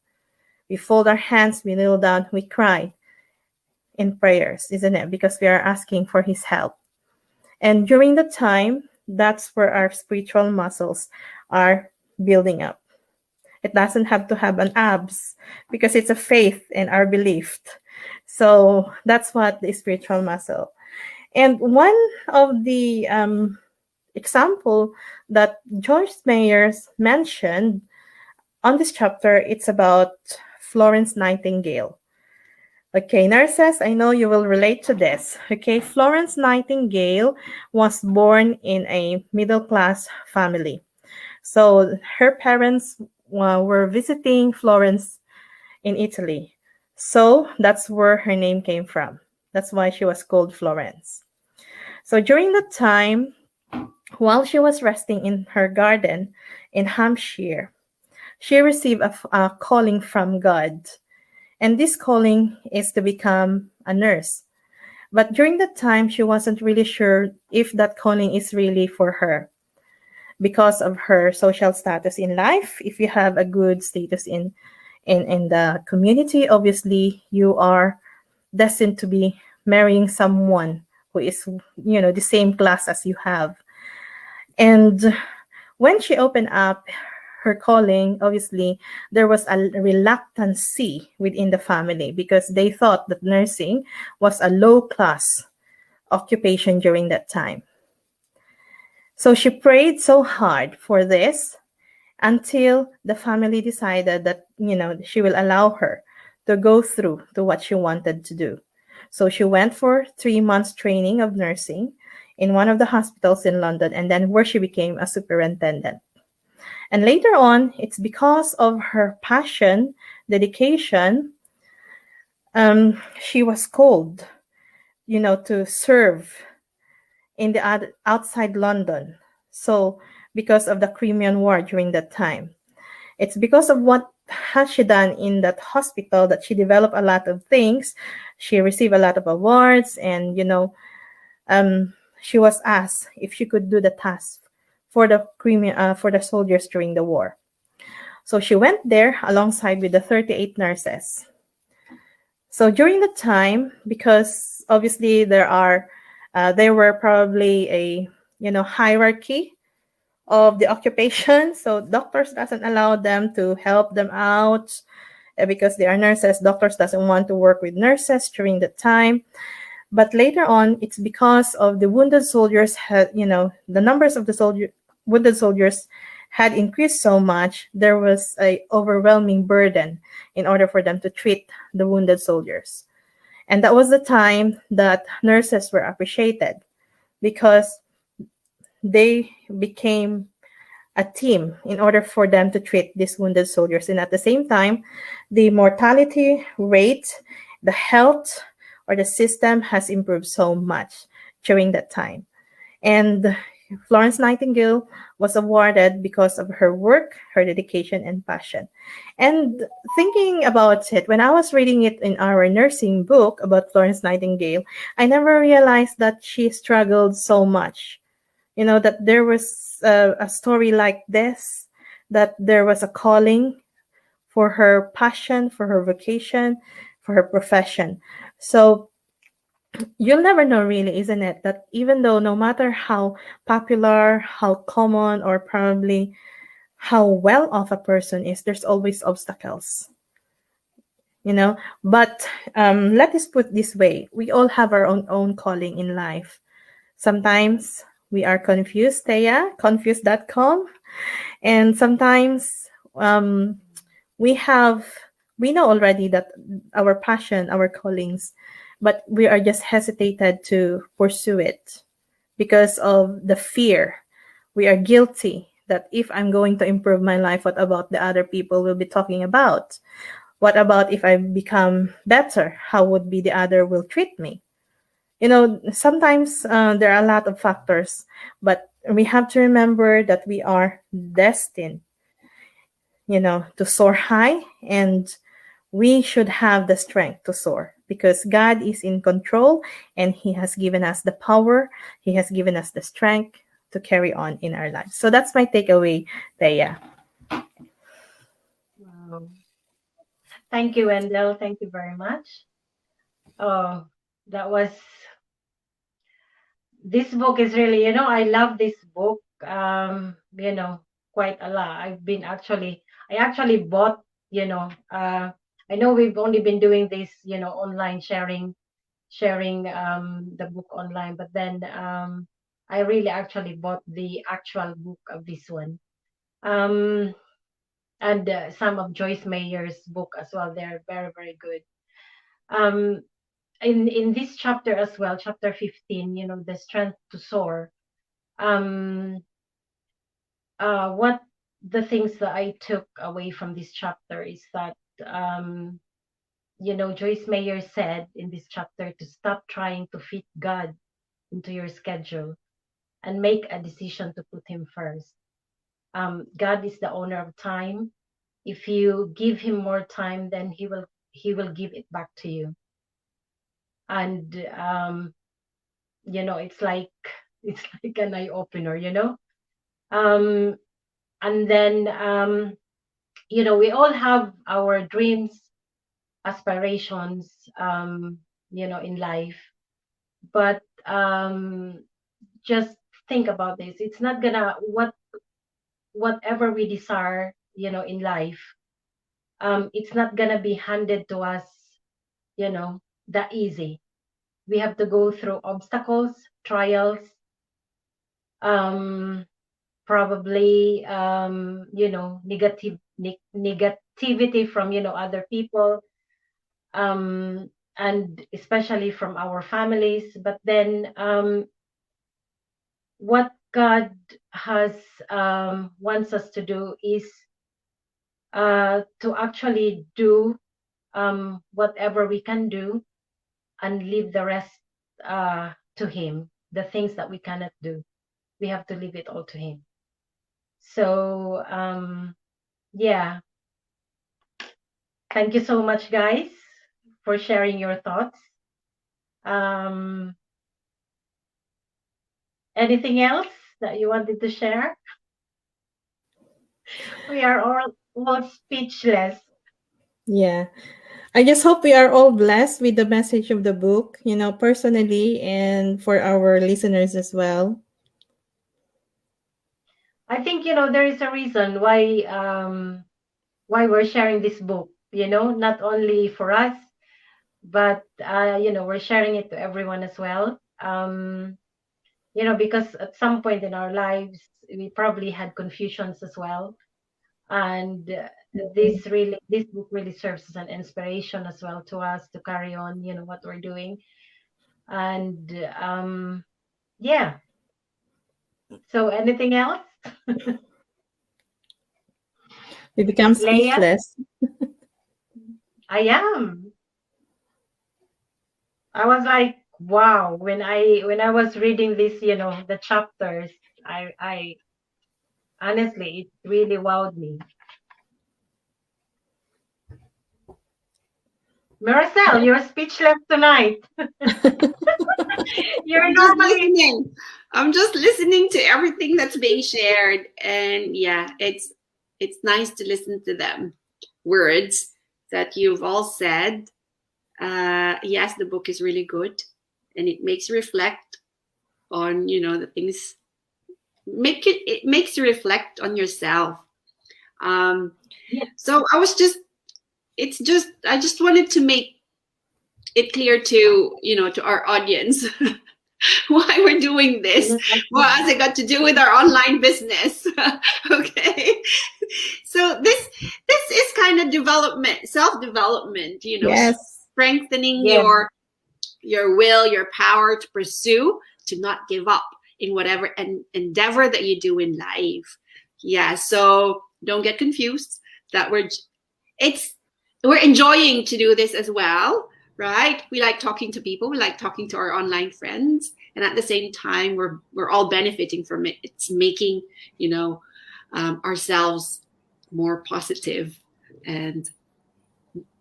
We fold our hands, we kneel down, we cry in prayers, isn't it? Because we are asking for his help. And during the time, that's where our spiritual muscles are building up. It doesn't have to have an abs because it's a faith and our belief. So that's what the spiritual muscle. And one of the example that Joyce Meyer mentioned on this chapter, it's about Florence Nightingale. Okay, nurses, I know you will relate to this. Okay, Florence Nightingale was born in a middle-class family. So her parents were visiting Florence in Italy. So that's where her name came from. That's why she was called Florence. So during that time, while she was resting in her garden in Hampshire, she received a calling from God. And this calling is to become a nurse. But during that time, she wasn't really sure if that calling is really for her because of her social status in life. If you have a good status in the community, obviously you are destined to be marrying someone who is, the same class as you have. And when she opened up her calling, obviously there was a reluctancy within the family because they thought that nursing was a low class occupation during that time. So she prayed so hard for this until the family decided that, she will allow her to go through to what she wanted to do. So she went for 3 months training of nursing in one of the hospitals in London, and then where she became a superintendent. And later on, it's because of her passion, dedication, she was called, to serve in the outside London. So because of the Crimean War during that time, it's because of what has she done in that hospital that she developed a lot of things. She received a lot of awards, and she was asked if she could do the task for the for the soldiers during the war. So she went there alongside with the 38 nurses. So during the time, because obviously there were probably a hierarchy of the occupation. So doctors doesn't allow them to help them out because they are nurses. Doctors doesn't want to work with nurses during the time. But later on, it's because of the wounded soldiers had, the numbers of the wounded soldiers had increased so much, there was a overwhelming burden in order for them to treat the wounded soldiers. And that was the time that nurses were appreciated because they became a team in order for them to treat these wounded soldiers. And at the same time, the mortality rate, the health, or the system has improved so much during that time. And Florence Nightingale was awarded because of her work, her dedication, and passion. And thinking about it, when I was reading it in our nursing book about Florence Nightingale, I never realized that she struggled so much. That there was a story like this, that there was a calling for her passion, for her vocation, for her profession. So you'll never know, really, isn't it? That even though no matter how popular, how common, or probably how well off a person is, there's always obstacles, you know. But let us put this way: we all have our own calling in life. Sometimes we are confused, Thea, confused.com, and sometimes we have we know already that our passion, our callings, but we are just hesitated to pursue it because of the fear. We are guilty that if I'm going to improve my life, what about the other people will be talking about? What about if I become better? How would be the other will treat me? Sometimes there are a lot of factors, but we have to remember that we are destined, to soar high, and we should have the strength to soar because God is in control and He has given us the power, He has given us the strength to carry on in our lives. So that's my takeaway, Thea. Wow. Thank you, Wendell. Thank you very much. Oh, that was this book is really, I love this book, quite a lot. I actually bought, I know we've only been doing this, online sharing the book online, but then I really actually bought the actual book of this one. Um, and some of Joyce Meyer's book as well. They're very, very good. Um, in this chapter as well, chapter 15, the strength to soar. Um, what the things that I took away from this chapter is that um, Joyce Meyer said in this chapter to stop trying to fit God into your schedule and make a decision to put Him first. God is the owner of time. If you give Him more time, then He will give it back to you. And it's like it's like an eye opener. Um, and then we all have our dreams, aspirations, in life, but just think about this. It's not gonna whatever we desire, in life, it's not gonna be handed to us, that easy. We have to go through obstacles, trials, um probably negativity from other people, um and especially from our families. But then what God has wants us to do is to actually do whatever we can do and leave the rest to Him. The things that we cannot do, we have to leave it all to Him. So yeah, thank you so much, guys, for sharing your thoughts. um Anything else that you wanted to share? We are all speechless. Yeah. I just hope we are all blessed with the message of the book, personally, and for our listeners as well. I think there is a reason why we're sharing this book, not only for us, but we're sharing it to everyone as well. Because at some point in our lives we probably had confusions as well, and this book really serves as an inspiration as well to us to carry on, what we're doing. And yeah, so anything else? We become Leia? speechless. I was like, wow, when I was reading this, the chapters, I honestly, it really wowed me. Marcel, you're speechless tonight. You're I'm just normally listening. I'm just listening to everything that's being shared, and yeah, it's nice to listen to them. Words that you've all said. Yes, the book is really good, and it makes you reflect on the things. It makes you reflect on yourself. Um, yeah, so I just wanted to make it clear to our audience why we're doing this. What has it got to do with our online business? Okay, so this is kind of development, self-development. Yes. Strengthening yeah, your will, your power to pursue, to not give up in whatever endeavor that you do in life. Yeah, so don't get confused that it's we're enjoying to do this as well, right? We like talking to people, we like talking to our online friends, and at the same time we're all benefiting from it. It's making ourselves more positive and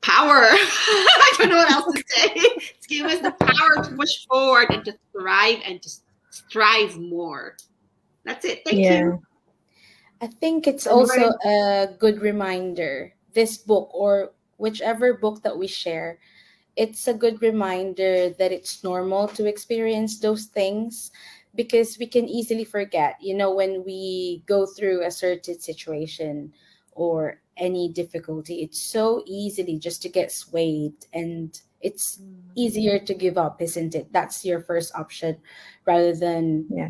power. I don't know what else to say. It's give us the power to push forward and to thrive and to strive more. That's it. Thank Yeah. you. I think it's and we're also a good reminder, this book or whichever book that we share, it's a good reminder that it's normal to experience those things because we can easily forget, when we go through a certain situation or any difficulty, it's so easily just to get swayed and it's easier to give up, isn't it? That's your first option rather than Yeah.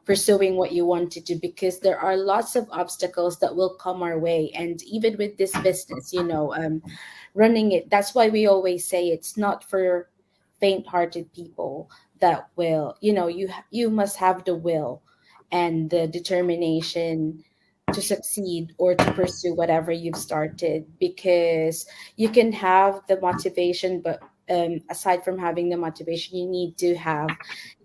pursuing what you want to do because there are lots of obstacles that will come our way. And even with this business, running it, that's why we always say it's not for faint-hearted people. That will, you must have the will and the determination to succeed or to pursue whatever you've started, because you can have the motivation, but aside from having the motivation, you need to have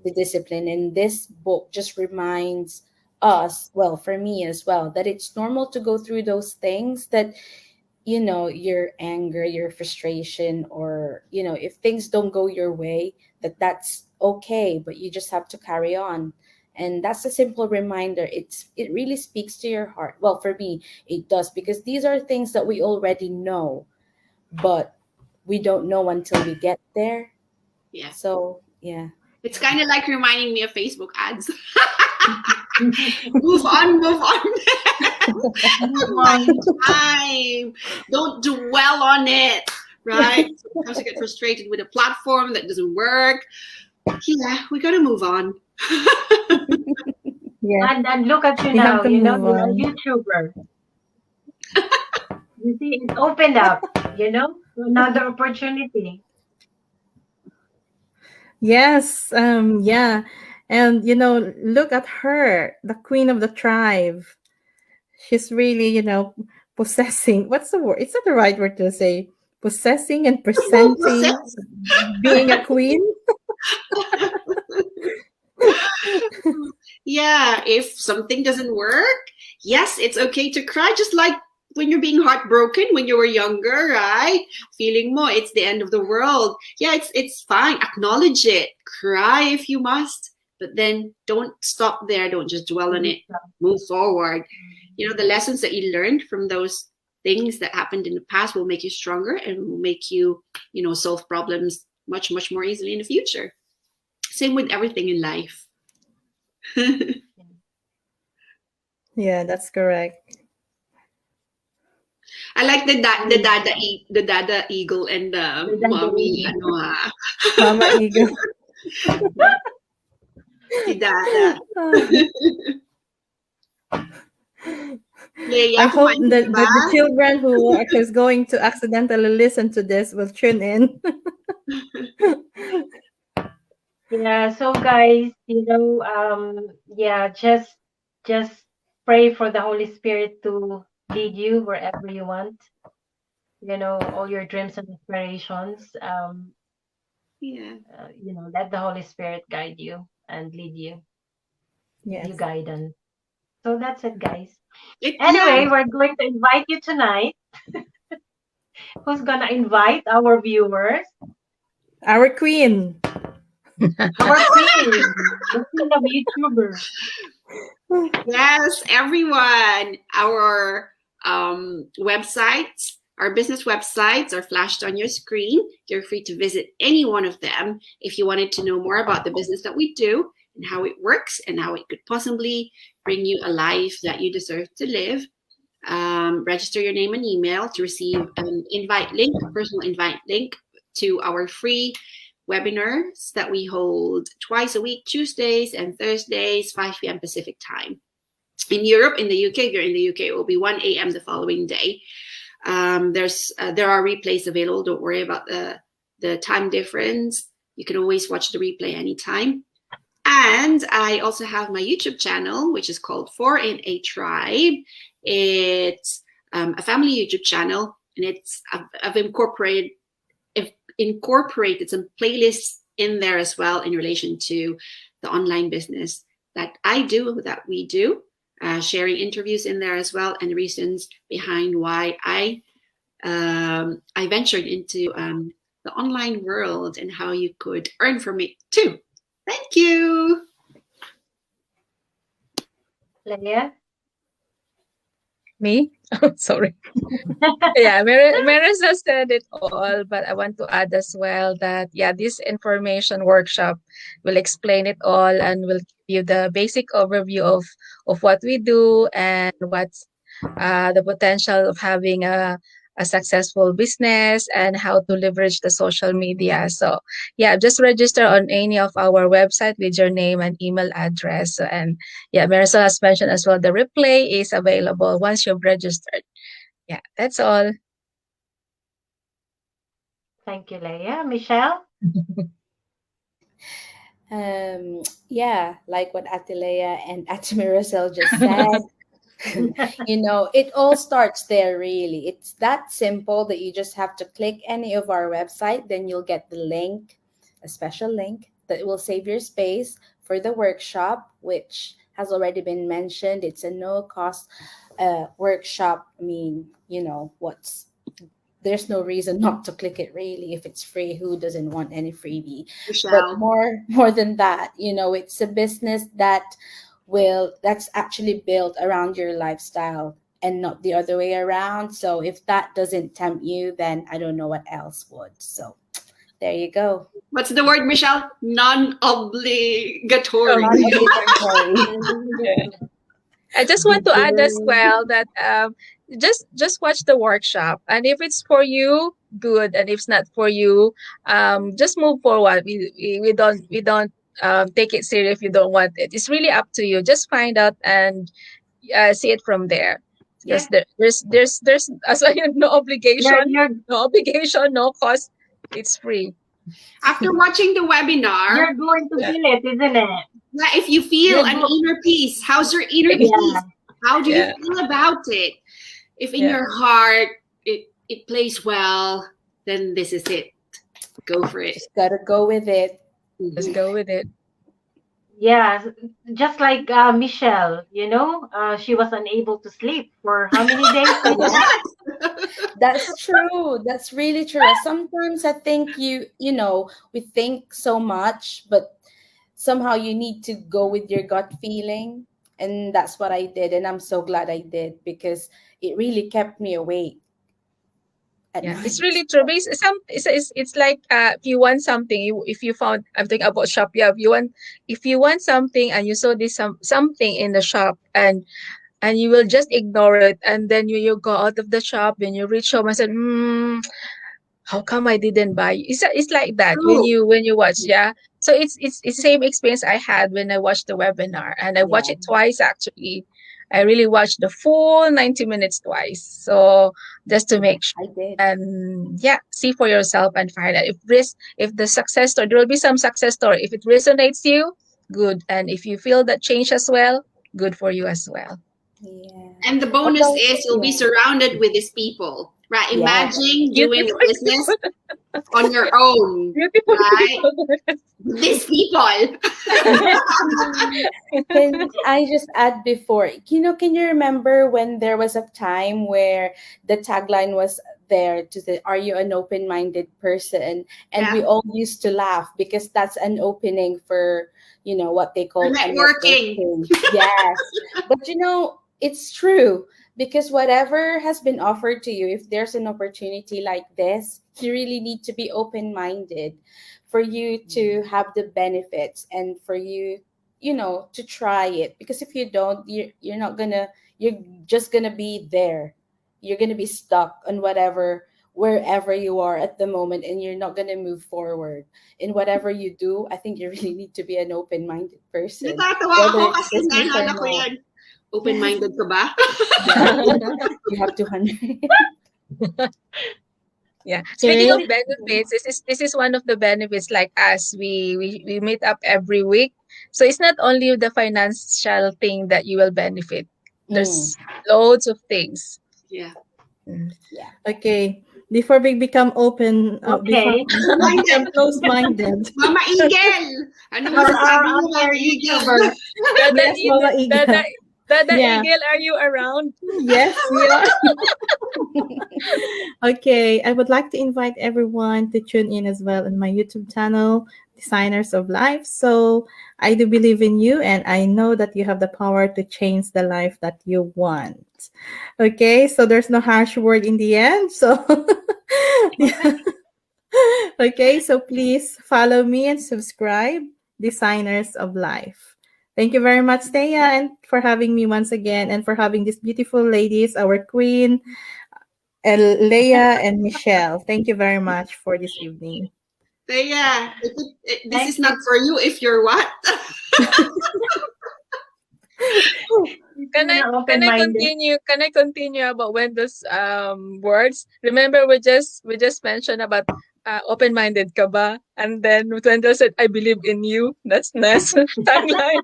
the discipline. And this book just reminds us, well, for me as well, that it's normal to go through those things, that your anger, your frustration, or if things don't go your way, that's okay, but you just have to carry on. And that's a simple reminder. It really speaks to your heart. Well, for me it does, because these are things that we already know, but we don't know until we get there. Yeah. So yeah. It's kind of like reminding me of Facebook ads. Move on, move on. move My on. time. Don't dwell on it, right? Sometimes I get frustrated with a platform that doesn't work. Yeah, we gotta move on. Yeah. And look at you We have now. to move You're a on. YouTuber. You see, it opened up. Another opportunity. Yes. Yeah. And look at her, the queen of the tribe. She's really, possessing. What's the word? It's not the right word to say. Possessing and presenting, being a queen. Yeah, if something doesn't work, yes, it's okay to cry, just like when you're being heartbroken when you were younger, right? Feeling more, it's the end of the world. Yeah, it's fine. Acknowledge it. Cry if you must, but then don't stop there. Don't just dwell on it. Move forward. The lessons that you learned from those things that happened in the past will make you stronger and will make you, solve problems much, much more easily in the future. Same with everything in life. Yeah, that's correct. I like the dada eagle and the mommy Mama Eagle. si dada. Leia, I hope kumain ka that ba? the children who is going to accidentally listen to this will tune in. Yeah, so guys, yeah, just pray for the Holy Spirit to lead you wherever you want, all your dreams and aspirations. Yeah. Let the Holy Spirit guide you and lead you. give you Yes. guidance. So that's it, guys. Yeah. Anyway, we're going to invite you tonight. Who's gonna invite our viewers? Our queen. Our queen, the queen of YouTuber. Yes, everyone. Our websites, our business websites are flashed on your screen. You're free to visit any one of them if you wanted to know more about the business that we do and how it works and how it could possibly bring you a life that you deserve to live. Register your name and email to receive an invite link, a personal invite link to our free webinars that we hold twice a week, Tuesdays and Thursdays, 5 p.m. Pacific time. In Europe, in the UK, if you're in the UK, it will be 1 a.m. the following day. There are replays available. Don't worry about the time difference. You can always watch the replay anytime. And I also have my YouTube channel, which is called 4 in a Tribe. It's a family YouTube channel, and I've incorporated some playlists in there as well in relation to the online business that we do, sharing interviews in there as well, and reasons behind why I ventured into the online world and how you could earn from it too. Thank you. Leia? Me? Sorry. Yeah, Marissa said it all, but I want to add as well that, yeah, this information workshop will explain it all and will give you the basic overview of what we do and what's the potential of having a successful business and how to leverage the social media. So yeah, just register on any of our website with your name and email address. And yeah, Marisol has mentioned as well, the replay is available once you've registered. Yeah, that's all. Thank you, Leia. Michelle? Yeah, like what Atilea and Atimiracel just said. It all starts there, really. It's that simple that you just have to click any of our website, then you'll get the link, a special link that will save your space for the workshop, which has already been mentioned. It's a no cost workshop. I mean, there's no reason not to click it, really. If it's free, who doesn't want any freebie? But Michelle. more than that, it's a business that's actually built around your lifestyle and not the other way around. So if that doesn't tempt you, then I don't know what else would. So there you go. What's the word, Michelle? Non-obligatory. Yeah. I just want to add as well that just watch the workshop, and if it's for you, good, and if it's not for you, just move forward. We don't take it serious if you don't want it. It's really up to you. Just find out and see it from there. Because there's as well, no obligation, no cost. It's free. After watching the webinar, You're going to feel it, isn't it? yeah, if you feel an inner peace, how's your inner peace? How do you feel about it? If in your heart it plays well, then this is it. Go for it. Just gotta go with it. Just go with it. Yeah, just like Michelle, she was unable to sleep for how many days? That's true. That's really true. Sometimes I think we think so much, but somehow you need to go with your gut feeling. And that's what I did. And I'm so glad I did, because it really kept me awake at night. It's really true. It's like if you want something, if you found, I'm thinking about shop. Yeah, if you want something and you saw this something in the shop, and you will just ignore it, and then you go out of the shop and you reach home and said, how come I didn't buy? It's like that when you watch. Yeah. So it's the same experience I had when I watched the webinar, and I watched it twice actually. I really watched the full 90 minutes twice. So just to make sure. I did. And see for yourself and find out if the success story, there will be some success story. If it resonates you, good. And if you feel that change as well, good for you as well. Yeah. And the bonus is you'll be surrounded with these people, right? Imagine doing a business on your own, Beautiful right? people. These people. Can I just add before, can you remember when there was a time where the tagline was there to say, "Are you an open-minded person?" And we Yeah, all used to laugh because that's an opening for, what they for call a networking. networking. Yes. But it's true because whatever has been offered to you, if there's an opportunity like this, you really need to be open-minded for you to have the benefits and for you to try it, because if you don't, you're not gonna you're just gonna be there, you're gonna be stuck on wherever you are at the moment, and you're not gonna move forward in whatever you do. I think you really need to be an open-minded person, Natatawa whether ako it's kasi business or naalala ko not. yan. Yes. Open-minded ka ba? Yeah, you have 200. Yeah. Speaking Okay. of benefits, this is one of the benefits. Like us, we meet up every week. So it's not only the financial thing that you will benefit. Mm, There's loads of things. Yeah. Mm. yeah. Okay. Before we become Okay. before we Minded. become close-minded. Mama Eagle! Ano masasabi mo, Our Mama Eagle? YouTuber. Dada, Yes, Mama Dada, Iga. Dada Yeah. Eagle, are you around? Yes, we are. Okay, I would like to invite everyone to tune in as well in my YouTube channel, Designers of Life. So I do believe in you, and I know that you have the power to change the life that you want. Okay, so there's no harsh word in the end. So, yeah. Okay, so please follow me and subscribe, Designers of Life. Thank you very much, Thea, and for having me once again, and for having these beautiful ladies, our queen, Leia and Michelle. Thank you very much for this evening. Thea, this Thank is you. not for you if you're what? Can I can I Open-minded. continue? Can I continue about Wendel's words? Remember, we just mentioned about open-minded ka ba? And then Wendell said, "I believe in you." That's nice tagline.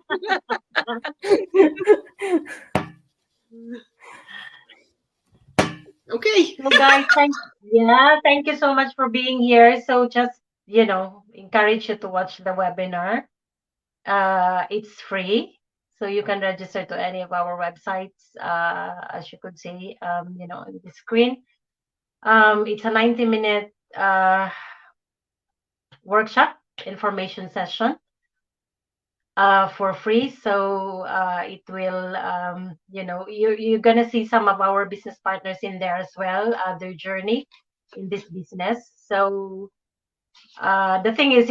Okay. So guys, thank you so much for being here. So just, encourage you to watch the webinar. It's free. So you can register to any of our websites, as you could see, on the screen. It's a 90-minute workshop information session for free. So it will, you're going to see some of our business partners in there as well, their journey in this business. So the thing is,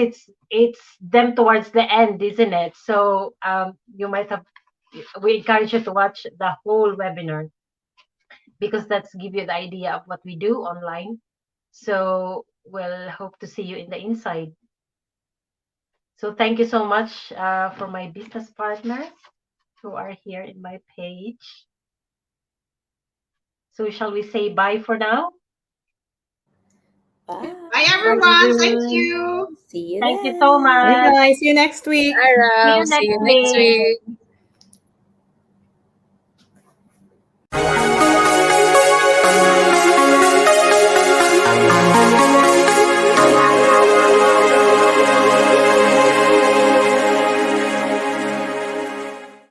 it's them towards the end, isn't it? So you might have, we encourage you to watch the whole webinar, because that's give you the idea of what we do online. So we'll hope to see you in the inside. So thank you so much for my business partners who are here in my page. So shall we say bye for now? Bye. Bye, Bye, everyone. Thank everyone. you. See you Thank you so Bye, then. much. guys. See you next week. See you Around. See next you next week. week.